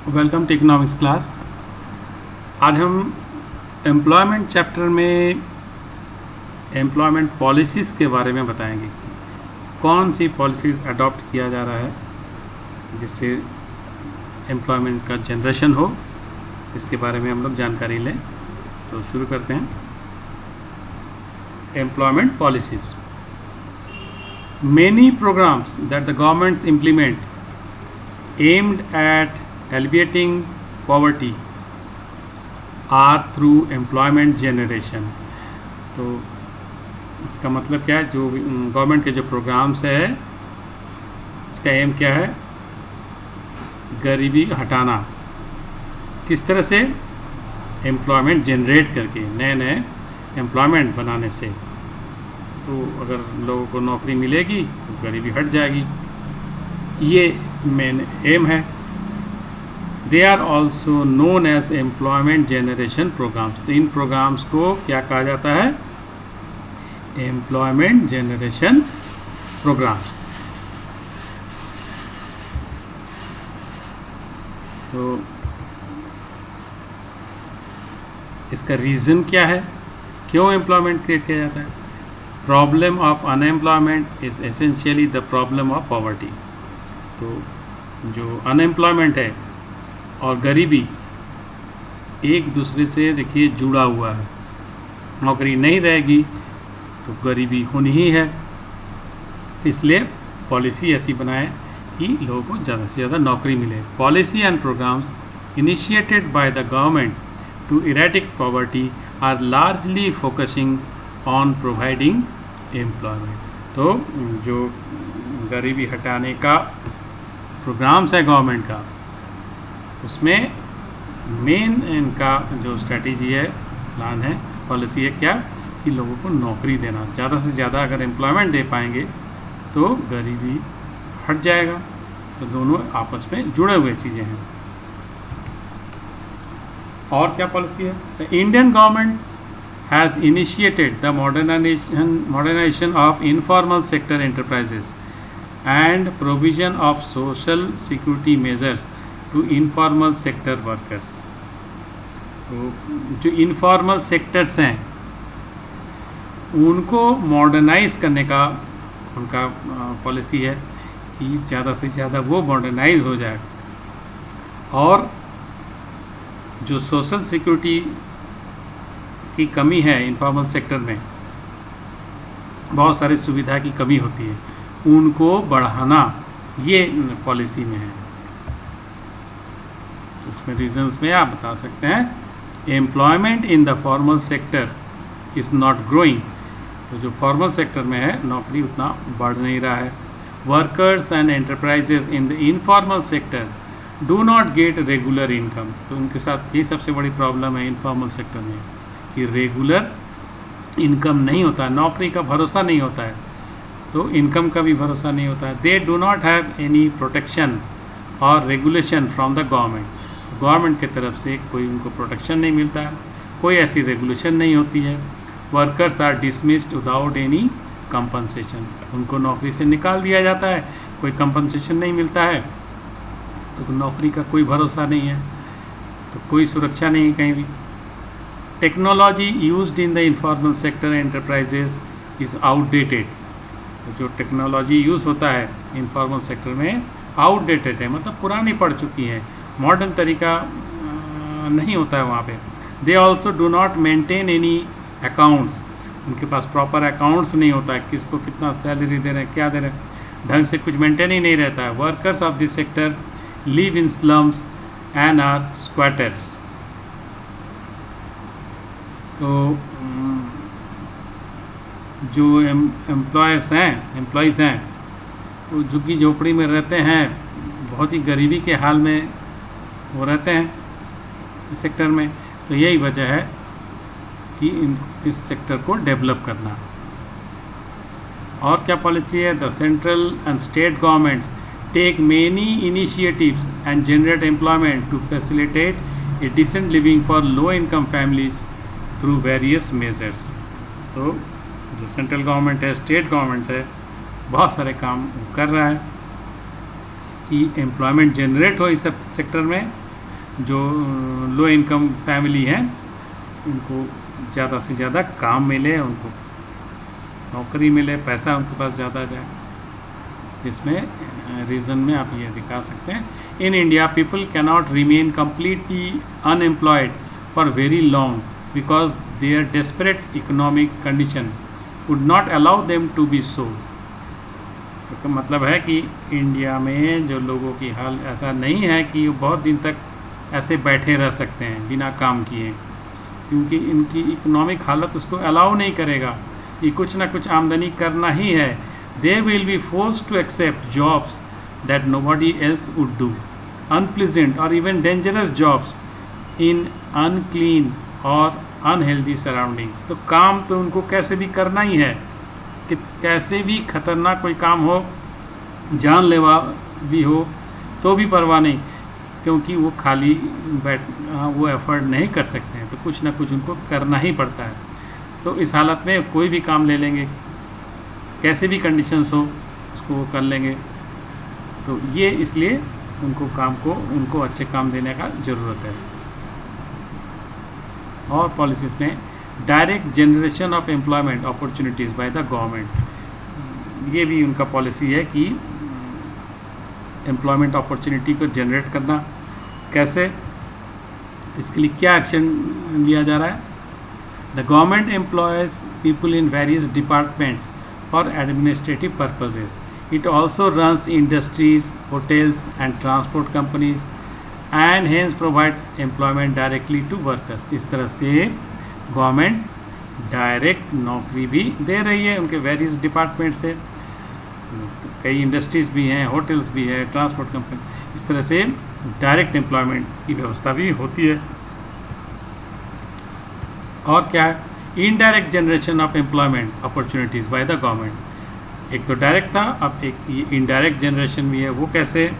Welcome to economics class. आज हम employment chapter में एम्प्लॉयमेंट पॉलिसीज़ के बारे में बताएंगे कि कौन सी पॉलिसीज़ अडॉप्ट किया जा रहा है जिससे एम्प्लॉयमेंट का जनरेशन हो। इसके बारे में हम लोग जानकारी लें। तो शुरू करते हैं। Employment policies, many programmes that the governments implement aimed at alleviating poverty are through employment generation। तो इसका मतलब क्या है, जो गवर्नमेंट के जो प्रोग्राम्स है इसका एम क्या है, गरीबी हटाना। किस तरह से? एम्प्लॉयमेंट जनरेट करके, नए नए एम्प्लॉयमेंट बनाने से। तो अगर लोगों को नौकरी मिलेगी तो गरीबी हट जाएगी, ये मेन एम है। They are also known as employment generation programmes. तो इन प्रोग्राम्स को क्या कहा जाता है? Employment generation programmes. तो इसका रीज़न क्या है, क्यों एम्प्लॉयमेंट क्रिएट किया जाता है? Problem of unemployment is essentially the problem of poverty. तो जो अनएम्प्लॉयमेंट है और गरीबी एक दूसरे से देखिए जुड़ा हुआ है। नौकरी नहीं रहेगी तो गरीबी होनी ही है। इसलिए पॉलिसी ऐसी बनाए कि लोगों को ज़्यादा से ज़्यादा नौकरी मिले। Policy and programs initiated by the government to eradicate poverty are largely focusing on providing employment. तो जो गरीबी हटाने का प्रोग्राम्स है गवर्नमेंट का, उसमें मेन इनका जो स्ट्रेटजी है, प्लान है, पॉलिसी है क्या, कि लोगों को नौकरी देना। ज़्यादा से ज़्यादा अगर एम्प्लॉयमेंट दे पाएंगे तो गरीबी हट जाएगा। तो दोनों आपस में जुड़े हुए चीज़ें हैं। और क्या पॉलिसी है? The Indian government has initiated the modernisation of informal sector enterprises and provision of social security measures to informal sector workers। तो जो इनफॉर्मल सेक्टर्स हैं उनको मॉडर्नाइज करने का उनका पॉलिसी है कि ज़्यादा से ज़्यादा वो मॉडर्नाइज हो जाए। और जो सोशल सिक्योरिटी की कमी है इनफॉर्मल सेक्टर में, बहुत सारी सुविधा की कमी होती है, उनको बढ़ाना ये पॉलिसी में है। इसमें रीजंस में आप बता सकते हैं, employment in the formal sector is not growing. तो जो फॉर्मल सेक्टर में है नौकरी उतना बढ़ नहीं रहा है। Workers and enterprises in the informal sector do not gate regular income. तो उनके साथ ये सबसे बड़ी प्रॉब्लम है इनफॉर्मल सेक्टर में कि रेगुलर इनकम नहीं होता है, नौकरी का भरोसा नहीं होता है, तो इनकम का भी भरोसा नहीं होता है। They do not have any protection और regulation from the government. Government की तरफ से कोई उनको प्रोटेक्शन नहीं मिलता है, कोई ऐसी रेगुलेशन नहीं होती है। Workers are dismissed without any compensation. उनको नौकरी से निकाल दिया जाता है, कोई कंपनसेशन नहीं मिलता है, तो नौकरी का कोई भरोसा नहीं है, तो कोई सुरक्षा नहीं है कहीं भी। Technology used in the informal sector enterprises is outdated. तो जो टेक्नोलॉजी यूज़ होता है इनफॉर्मल सेक्टर में आउटडेटेड है, मतलब पुरानी पड़ चुकी है, मॉडर्न तरीका नहीं होता है वहाँ पे। They also do not maintain any accounts. उनके पास प्रॉपर अकाउंट्स नहीं होता है, किसको कितना सैलरी दे रहे हैं, क्या दे रहे हैं, ढंग से कुछ मेंटेन ही नहीं रहता है। Workers of this sector live in slums and are squatters. तो जो एम्प्लॉयज़ हैं वो झुग्गी झोपड़ी में रहते हैं, बहुत ही गरीबी के हाल में वो रहते हैं इस सेक्टर में। तो यही वजह है कि इस सेक्टर को डेवलप करना। और क्या पॉलिसी है? The central and state governments take many initiatives and generate employment to facilitate a decent living for low income families through various measures. तो जो सेंट्रल गवर्नमेंट है, स्टेट गवर्नमेंट्स है, बहुत सारे काम कर रहा है कि एम्प्लॉयमेंट जनरेट हो इस सब सेक्टर में जो लो इनकम फैमिली हैं उनको ज़्यादा से ज़्यादा काम मिले, उनको नौकरी मिले, पैसा उनके पास ज़्यादा जाए। इसमें रीज़न में आप ये दिखा सकते हैं, in India people cannot remain completely unemployed for very long because their desperate economic condition would not allow them to be so. तो मतलब है कि इंडिया में जो लोगों की हाल ऐसा नहीं है कि वो बहुत दिन तक ऐसे बैठे रह सकते हैं बिना काम किए, क्योंकि इनकी इकोनॉमिक हालत उसको अलाउ नहीं करेगा कि कुछ ना कुछ आमदनी करना ही है। They will be forced to accept jobs that nobody else would do, unpleasant और even dangerous jobs in unclean और अनहेल्दी सराउंडिंग्स। तो काम तो उनको कैसे भी करना ही है, कि कैसे भी खतरनाक कोई काम हो, जानलेवा भी हो तो भी परवाह नहीं, क्योंकि वो खाली वो एफर्ट नहीं कर सकते हैं, तो कुछ ना कुछ उनको करना ही पड़ता है। तो इस हालत में कोई भी काम ले लेंगे, कैसे भी कंडीशंस हो उसको वो कर लेंगे। तो ये इसलिए उनको अच्छे काम देने का ज़रूरत है। और पॉलिसीज़ में direct generation of employment opportunities bye the government, ये भी उनका पॉलिसी है कि एम्प्लॉयमेंट अपॉर्चुनिटी को जनरेट करना। कैसे, इसके लिए क्या एक्शन लिया जा रहा है? The government employs people in various departments for administrative purposes. It also runs industries, hotels and transport companies and hence provides employment directly to workers. इस तरह से गवर्नमेंट डायरेक्ट नौकरी भी दे रही है उनके वेरियस डिपार्टमेंट से। कई इंडस्ट्रीज़ भी हैं, होटल्स भी है, ट्रांसपोर्ट कंपनी, इस तरह से डायरेक्ट एम्प्लॉयमेंट की व्यवस्था भी होती है। और क्या है? Indirect generation of employment opportunities bye the government. एक तो डायरेक्ट था, अब एक इनडायरेक्ट जनरेशन भी है। वो कैसे,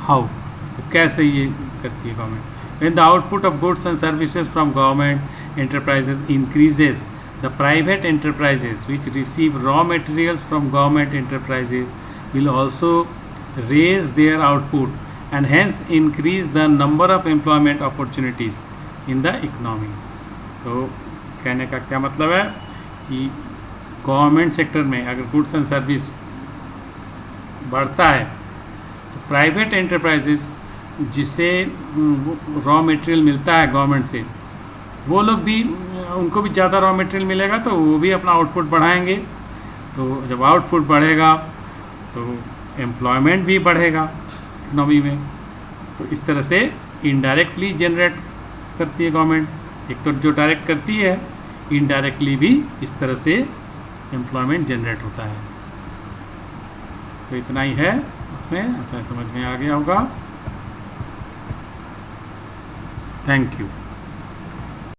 हाउ, तो कैसे ये करती है government? When the output of goods and services from government enterprises increases, the private enterprises which receive raw materials from government enterprises will also raise their output and hence increase the number of employment opportunities in the economy. तो कहने का क्या मतलब है कि government sector में अगर goods and service बढ़ता है तो प्राइवेट एंटरप्राइजेस जिसे रॉ मटेरियल मिलता है गवर्नमेंट से, वो लोग भी, उनको भी ज़्यादा रॉ मटेरियल मिलेगा तो वो भी अपना आउटपुट बढ़ाएंगे। तो जब आउटपुट बढ़ेगा तो एम्प्लॉयमेंट भी बढ़ेगा इकनॉमी में। तो इस तरह से इनडायरेक्टली जनरेट करती है गवर्नमेंट। एक तो जो डायरेक्ट करती है, इनडायरेक्टली भी इस तरह से एम्प्लॉयमेंट जनरेट होता है। तो इतना ही है उसमें, ऐसा समझ में आ गया होगा। Thank you.